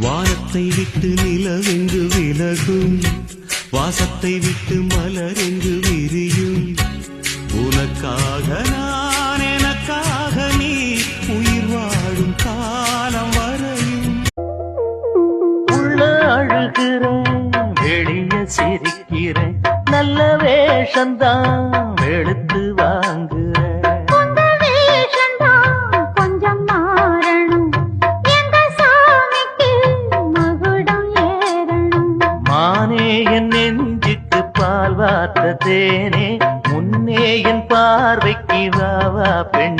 வானத்தை விட்டு நிலவெங்கு விலகும், வாசத்தை விட்டு மலரெங்கு விரியும். உனக்காக நான், எனக்காக நீ, உயிர் வாழும் காலம் வரையும். உள்ள அழுகிறேன், வெளிய சிரிக்கிறேன், நல்ல வேஷந்தான் வெளுத்து வாங்குறேன். என் நெஞ்சுக்கு பால் வார்த்த தேனே, முன்னே என் பார்வைக்கு வாவா பெண்.